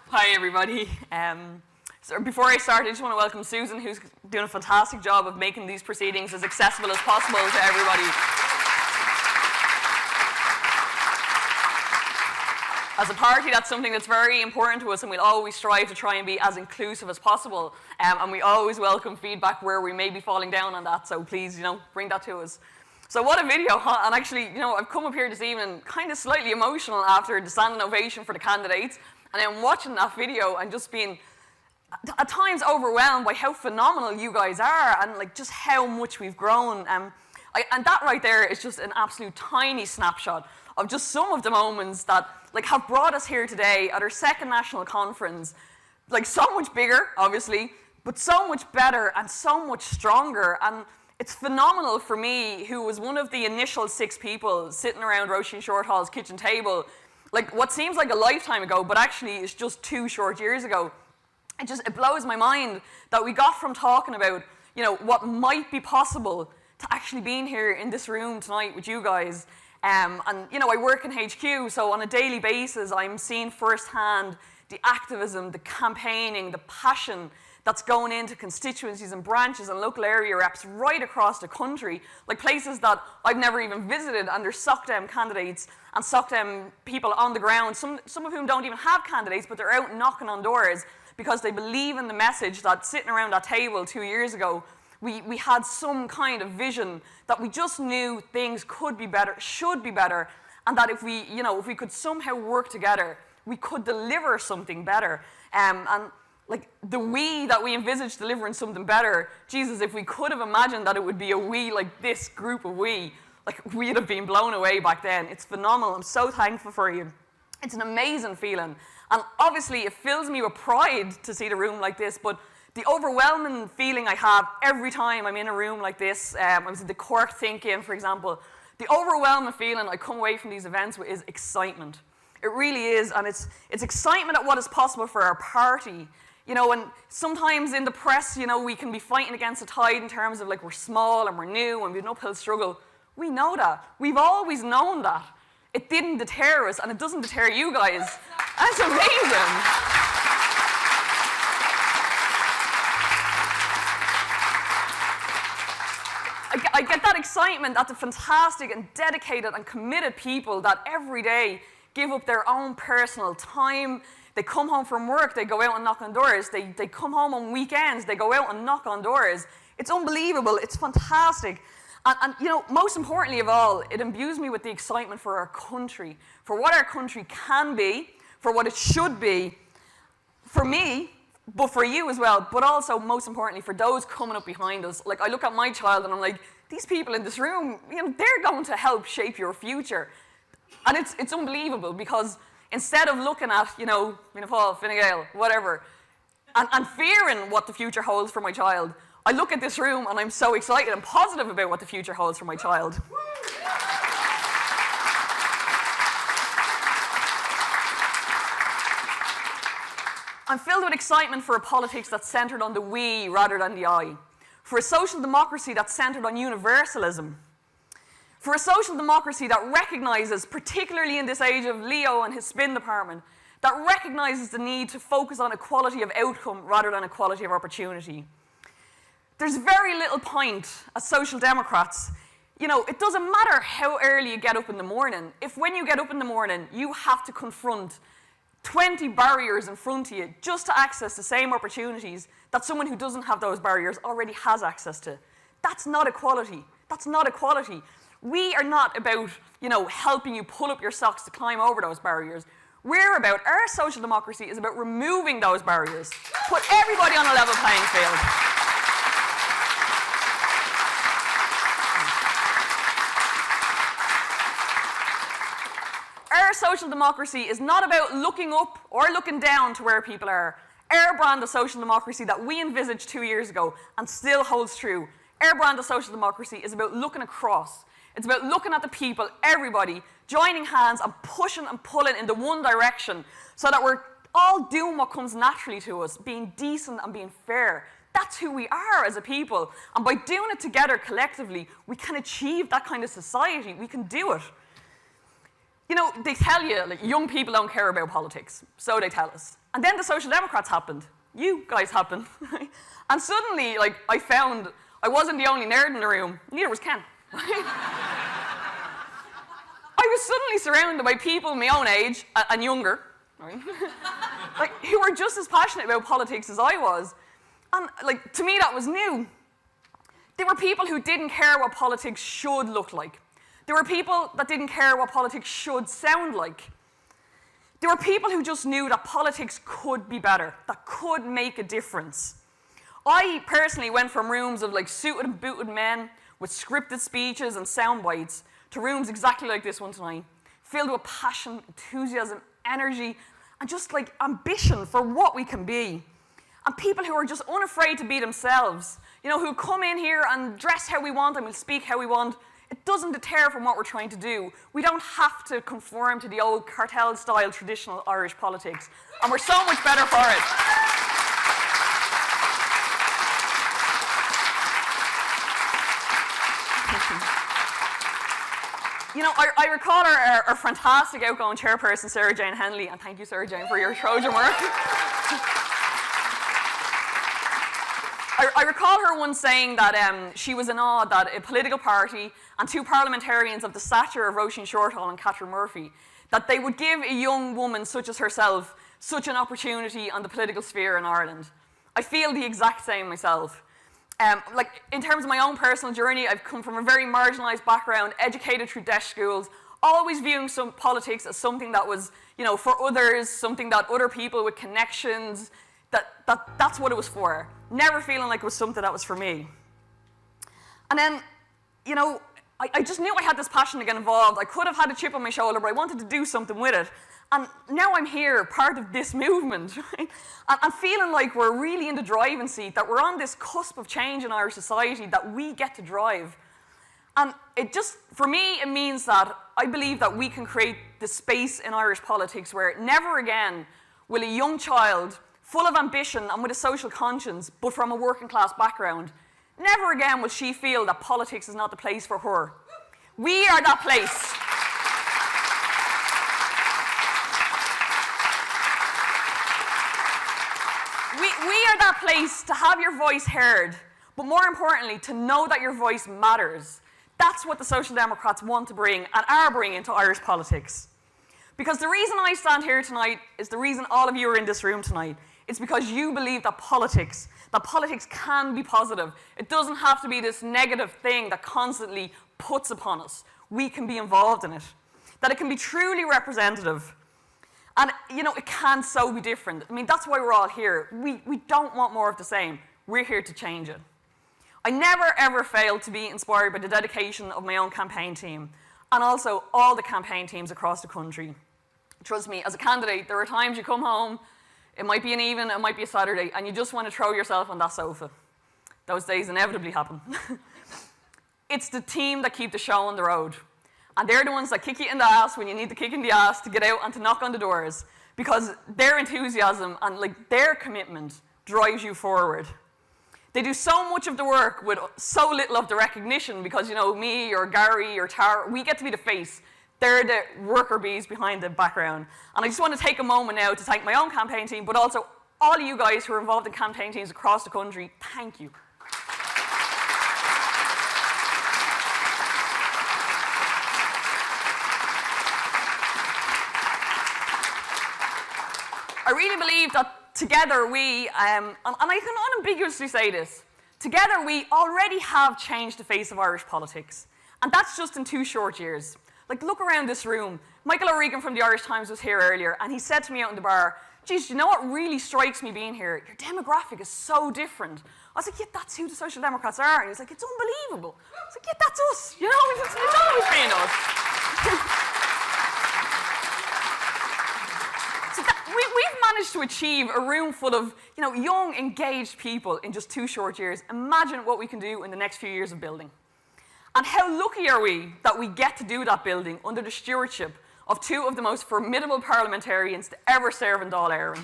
Hi, everybody. So before I start, I just want to welcome Susan, who's doing a fantastic job of making these proceedings as accessible as possible to everybody. As a party, that's something that's very important to us, and we'll always strive to try and be as inclusive as possible. And we always welcome feedback where we may be falling down on that, so please, bring that to us. So what a video, huh? And actually, I've come up here this evening kind of slightly emotional after the standing ovation for the candidates, and then watching that video and just being at times overwhelmed by how phenomenal you guys are and just how much we've grown. And that right there is just an absolute tiny snapshot of just some of the moments that have brought us here today at our second national conference. So much bigger, obviously, but so much better and so much stronger. And it's phenomenal for me, who was one of the initial 6 people sitting around Roisin Shorthall's kitchen table, what seems like a lifetime ago, but actually is just 2 short years ago. It blows my mind that we got from talking about, what might be possible to actually being here in this room tonight with you guys. I work in HQ, so on a daily basis, I'm seeing firsthand the activism, the campaigning, the passion that's going into constituencies and branches and local area reps right across the country, places that I've never even visited, and there's SOCDEM candidates and SOCDEM people on the ground, some of whom don't even have candidates, but they're out knocking on doors because they believe in the message that sitting around that table 2 years ago, we had some kind of vision that we just knew things could be better, should be better, and that if we could somehow work together, we could deliver something better. The we that we envisaged delivering something better, Jesus, if we could have imagined that it would be a we like this group of we'd have been blown away back then. It's phenomenal. I'm so thankful for you. It's an amazing feeling. And obviously it fills me with pride to see the room like this, but the overwhelming feeling I have every time I'm in a room like this, I was at the Cork Think-In, for example, the overwhelming feeling I come away from these events with is excitement. It really is, and it's excitement at what is possible for our party. And sometimes in the press, we can be fighting against the tide in terms of we're small and we're new and we've an uphill struggle. We know that. We've always known that. It didn't deter us, and it doesn't deter you guys. That's amazing. I get that excitement at the fantastic and dedicated and committed people that every day give up their own personal time. They come home from work, they go out and knock on doors. They come home on weekends, they go out and knock on doors. It's unbelievable, it's fantastic. And most importantly of all, it imbues me with the excitement for our country, for what our country can be, for what it should be, for me, but for you as well, but also, most importantly, for those coming up behind us. I look at my child and I'm like, these people in this room, they're going to help shape your future. And it's unbelievable, because instead of looking at, Fianna Fáil, Fine Gael, whatever, and fearing what the future holds for my child, I look at this room and I'm so excited and positive about what the future holds for my child. I'm filled with excitement for a politics that's centred on the we rather than the I, for a social democracy that's centred on universalism, for a social democracy that recognises, particularly in this age of Leo and his spin department, that recognises the need to focus on equality of outcome rather than equality of opportunity. There's very little point as Social Democrats, it doesn't matter how early you get up in the morning. If when you get up in the morning, you have to confront 20 barriers in front of you just to access the same opportunities that someone who doesn't have those barriers already has access to. That's not equality. That's not equality. We are not about, helping you pull up your socks to climb over those barriers. Our social democracy is about removing those barriers. Put everybody on a level playing field. Our social democracy is not about looking up or looking down to where people are. Our brand of social democracy that we envisaged 2 years ago and still holds true, our brand of social democracy is about looking across. It's about looking at the people, everybody, joining hands and pushing and pulling in the one direction so that we're all doing what comes naturally to us, being decent and being fair. That's who we are as a people. And by doing it together collectively, we can achieve that kind of society. We can do it. You know, they tell you, like, young people don't care about politics. So they tell us. And then the Social Democrats happened. You guys happened. And suddenly, like, I found I wasn't the only nerd in the room. Neither was Ken. I was suddenly surrounded by people my own age and younger, right? Like, who were just as passionate about politics as I was. And, like, to me, that was new. There were people who didn't care what politics should look like. There were people that didn't care what politics should sound like. There were people who just knew that politics could be better, that could make a difference. I personally went from rooms of, like, suited and booted men with scripted speeches and sound bites to rooms exactly like this one tonight, filled with passion, enthusiasm, energy, and just, like, ambition for what we can be. And people who are just unafraid to be themselves, you know, who come in here and dress how we want and will speak how we want. It doesn't deter from what we're trying to do. We don't have to conform to the old cartel-style traditional Irish politics, and we're so much better for it. You know, I recall our fantastic outgoing chairperson, Sarah Jane Henley, and thank you, Sarah Jane, for your Trojan work. I recall her once saying that she was in awe that a political party and two parliamentarians of the stature of Roisin Shortall and Catherine Murphy, that they would give a young woman such as herself such an opportunity on the political sphere in Ireland. I feel the exact same myself. Like, in terms of my own personal journey, I've come from a very marginalised background, educated through deaf schools, always viewing some politics as something that was, you know, for others, something that other people with connections, that's what it was for. Never feeling like it was something that was for me. And then, you know, I just knew I had this passion to get involved. I could have had a chip on my shoulder, but I wanted to do something with it. And now I'm here, part of this movement, right? And feeling like we're really in the driving seat, that we're on this cusp of change in Irish society that we get to drive. And it just, for me, it means that I believe that we can create the space in Irish politics where never again will a young child, full of ambition and with a social conscience, but from a working class background, never again will she feel that politics is not the place for her. We are that place. We are that place to have your voice heard, but more importantly, to know that your voice matters. That's what the Social Democrats want to bring and are bringing to Irish politics. Because the reason I stand here tonight is the reason all of you are in this room tonight. It's because you believe that politics can be positive. It doesn't have to be this negative thing that constantly puts upon us. We can be involved in it. That it can be truly representative. And, you know, it can so be different. I mean, that's why we're all here. We don't want more of the same. We're here to change it. I never, ever failed to be inspired by the dedication of my own campaign team, and also all the campaign teams across the country. Trust me, as a candidate, there are times you come home, it might be an evening, it might be a Saturday, and you just want to throw yourself on that sofa. Those days inevitably happen. It's the team that keep the show on the road. And they're the ones that kick you in the ass when you need to kick in the ass to get out and to knock on the doors, because their enthusiasm and, like, their commitment drives you forward. They do so much of the work with so little of the recognition because, you know, me or Gary or Tara, we get to be the face. They're the worker bees behind the background. And I just want to take a moment now to thank my own campaign team, but also all of you guys who are involved in campaign teams across the country. Thank you. I really believe that together we, and I can unambiguously say this, together we already have changed the face of Irish politics. And that's just in 2 short years. Like, look around this room. Michael O'Regan from the Irish Times was here earlier, and he said to me out in the bar, geez, you know what really strikes me being here? Your demographic is so different. I was like, yeah, that's who the Social Democrats are. And he was like, it's unbelievable. I was like, yeah, that's us. You know, it's always been us. We've managed to achieve a room full of, you know, young, engaged people in just 2 short years. Imagine what we can do in the next few years of building. And how lucky are we that we get to do that building under the stewardship of 2 of the most formidable parliamentarians to ever serve in Dáil Éireann.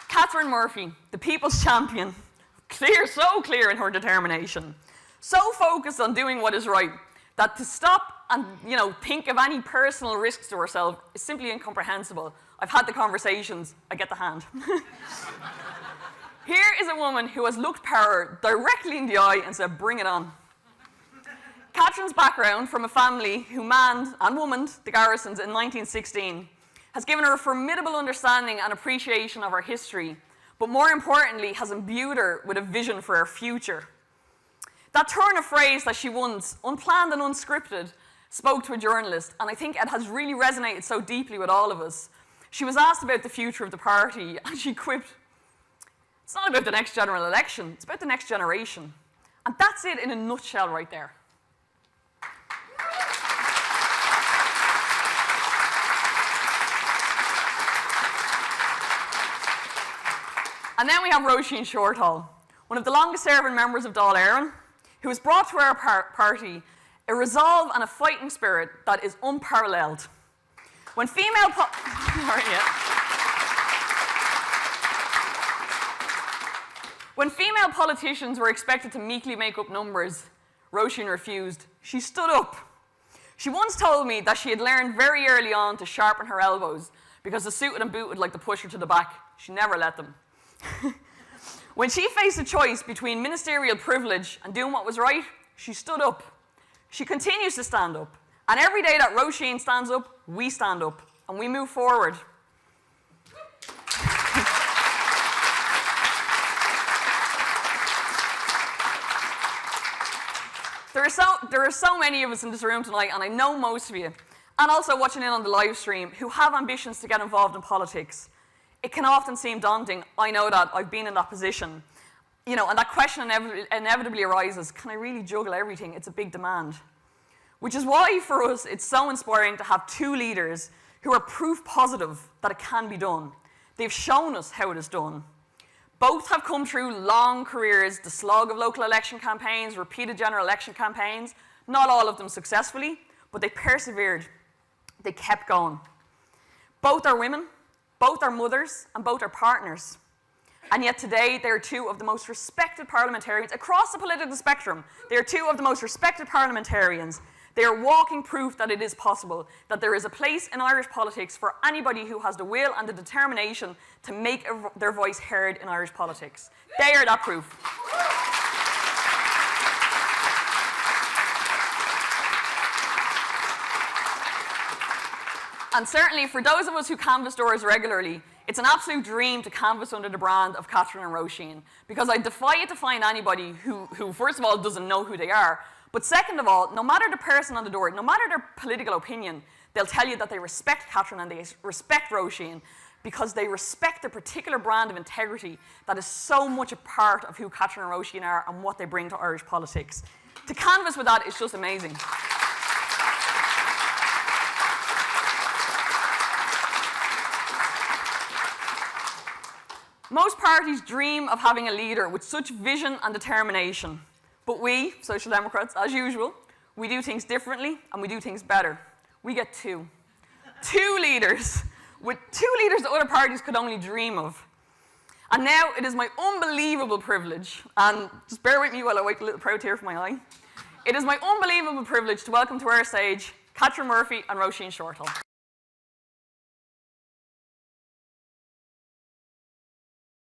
Catherine Murphy, the people's champion, so clear in her determination. So focused on doing what is right that to stop and think of any personal risks to ourselves is simply incomprehensible. I've had the conversations, I get the hand. Here is a woman who has looked power directly in the eye and said, bring it on. Catherine's background from a family who manned and womaned the garrisons in 1916 has given her a formidable understanding and appreciation of our history, but more importantly, has imbued her with a vision for our future. That turn of phrase that she once, unplanned and unscripted, spoke to a journalist, and I think it has really resonated so deeply with all of us. She was asked about the future of the party, and she quipped, it's not about the next general election, it's about the next generation. And that's it in a nutshell right there. And then we have Roisin Shortall, one of the longest-serving members of Dáil Éireann, who has brought to our party a resolve and a fighting spirit that is unparalleled. When female politicians were expected to meekly make up numbers, Roisin refused. She stood up. She once told me that she had learned very early on to sharpen her elbows because the suited and booted like to push her to the back. She never let them. When she faced a choice between ministerial privilege and doing what was right, she stood up. She continues to stand up. And every day that Roisin stands up, we stand up and we move forward. There are so many of us in this room tonight, and I know most of you, and also watching in on the live stream, who have ambitions to get involved in politics. It can often seem daunting. I know that. I've been in that position. And that question inevitably arises, can I really juggle everything? It's a big demand. Which is why, for us, it's so inspiring to have two leaders who are proof positive that it can be done. They've shown us how it is done. Both have come through long careers, the slog of local election campaigns, repeated general election campaigns, not all of them successfully, but they persevered. They kept going. Both are women, both are mothers, and both are partners. And yet today, they are two of the most respected parliamentarians across the political spectrum. They are two of the most respected parliamentarians. They are walking proof that it is possible, that there is a place in Irish politics for anybody who has the will and the determination to make their voice heard in Irish politics. They are that proof. And certainly for those of us who canvass doors regularly, it's an absolute dream to canvass under the brand of Catherine and Roisin, because I defy you to find anybody who first of all doesn't know who they are, but second of all, no matter the person on the door, no matter their political opinion, they'll tell you that they respect Catherine and they respect Roisin because they respect the particular brand of integrity that is so much a part of who Catherine and Roisin are and what they bring to Irish politics. To canvass with that is just amazing. Most parties dream of having a leader with such vision and determination. But we, Social Democrats, as usual, we do things differently and we do things better. We get two. Two leaders, with two leaders that other parties could only dream of. And now it is my unbelievable privilege, and just bear with me while I wipe a little proud tear from my eye. It is my unbelievable privilege to welcome to our stage Catherine Murphy and Roisin Shortall.